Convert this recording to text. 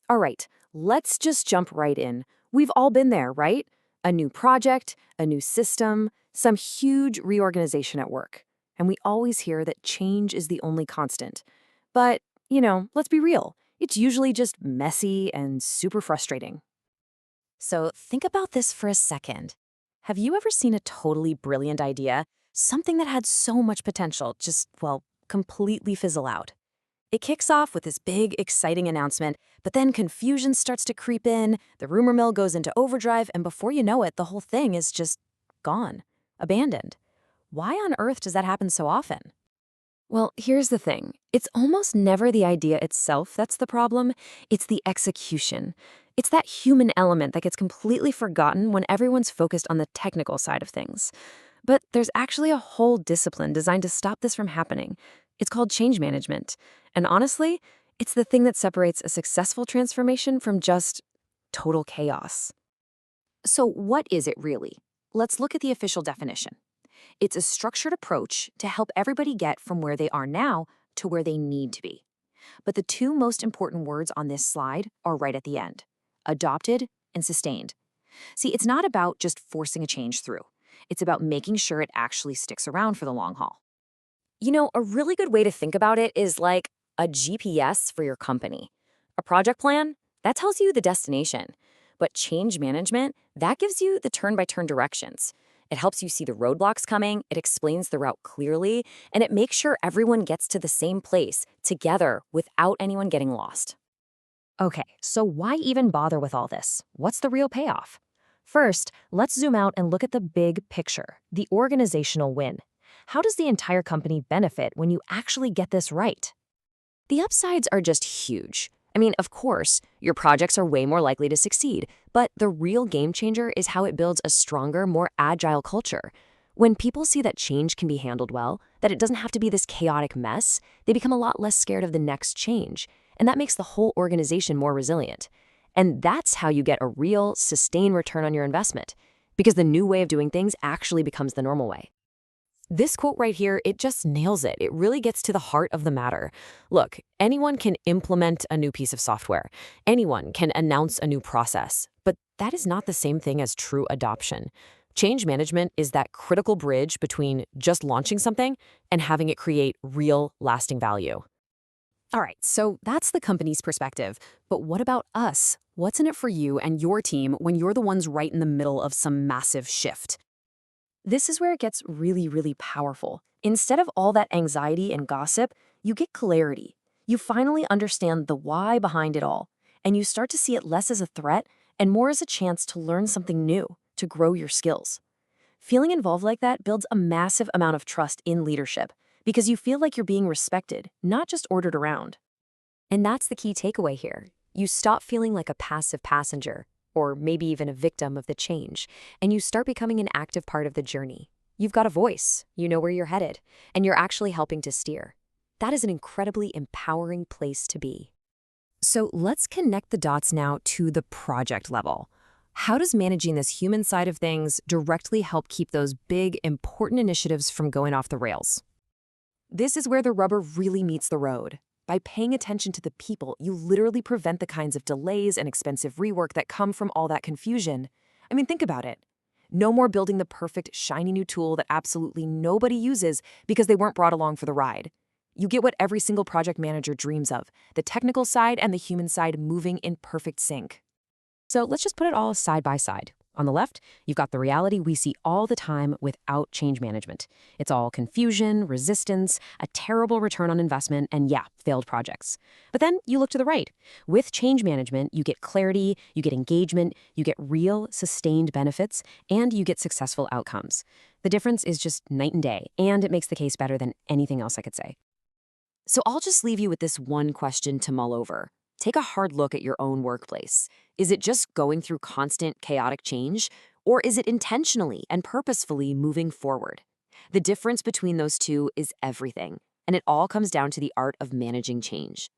All right, let's just jump right in. We've all been there, right? A new project, a new system, some huge reorganization at work. And we always hear that change is the only constant. But, let's be real. It's usually just messy and super frustrating. So think about this for a second. Have you ever seen a totally brilliant idea? Something that had so much potential, just, well, completely fizzle out. It kicks off with this big, exciting announcement, but then confusion starts to creep in, the rumor mill goes into overdrive, and before you know it, the whole thing is just gone, abandoned. Why on earth does that happen so often? Well, here's the thing. It's almost never the idea itself that's the problem, it's the execution. It's that human element that gets completely forgotten when everyone's focused on the technical side of things. But there's actually a whole discipline designed to stop this from happening. It's called change management. And honestly, it's the thing that separates a successful transformation from just total chaos. So, what is it really? Let's look at the official definition. It's a structured approach to help everybody get from where they are now to where they need to be. But the two most important words on this slide are right at the end: adopted and sustained. See, it's not about just forcing a change through. It's about making sure it actually sticks around for the long haul. A really good way to think about it is like a GPS for your company. A project plan, that tells you the destination. But change management, that gives you the turn-by-turn directions. It helps you see the roadblocks coming, it explains the route clearly, and it makes sure everyone gets to the same place together without anyone getting lost. Okay, so why even bother with all this? What's the real payoff? First, let's zoom out and look at the big picture, the organizational win. How does the entire company benefit when you actually get this right? The upsides are just huge. I mean, of course, your projects are way more likely to succeed, but the real game changer is how it builds a stronger, more agile culture. When people see that change can be handled well, that it doesn't have to be this chaotic mess, they become a lot less scared of the next change, and that makes the whole organization more resilient. And that's how you get a real, sustained return on your investment, because the new way of doing things actually becomes the normal way. This quote right here, it just nails it. It really gets to the heart of the matter. Look, anyone can implement a new piece of software. Anyone can announce a new process. But that is not the same thing as true adoption. Change management is that critical bridge between just launching something and having it create real, lasting value. All right, so that's the company's perspective. But what about us? What's in it for you and your team when you're the ones right in the middle of some massive shift? This is where it gets really, really powerful. Instead of all that anxiety and gossip, you get clarity. You finally understand the why behind it all, and you start to see it less as a threat and more as a chance to learn something new, to grow your skills. Feeling involved like that builds a massive amount of trust in leadership because you feel like you're being respected, not just ordered around. And that's the key takeaway here. You stop feeling like a passive passenger, or maybe even a victim of the change, and you start becoming an active part of the journey. You've got a voice, you know where you're headed, and you're actually helping to steer. That is an incredibly empowering place to be. So let's connect the dots now to the project level. How does managing this human side of things directly help keep those big, important initiatives from going off the rails? This is where the rubber really meets the road. By paying attention to the people, you literally prevent the kinds of delays and expensive rework that come from all that confusion. I mean, think about it. No more building the perfect, shiny new tool that absolutely nobody uses because they weren't brought along for the ride. You get what every single project manager dreams of, the technical side and the human side moving in perfect sync. So let's just put it all side by side. On the left, you've got the reality we see all the time without change management. It's all confusion, resistance, a terrible return on investment, and yeah, failed projects. But then you look to the right. With change management, you get clarity, you get engagement, you get real, sustained benefits, and you get successful outcomes. The difference is just night and day, and it makes the case better than anything else I could say. So I'll just leave you with this one question to mull over. Take a hard look at your own workplace. Is it just going through constant chaotic change, or is it intentionally and purposefully moving forward? The difference between those two is everything, and it all comes down to the art of managing change.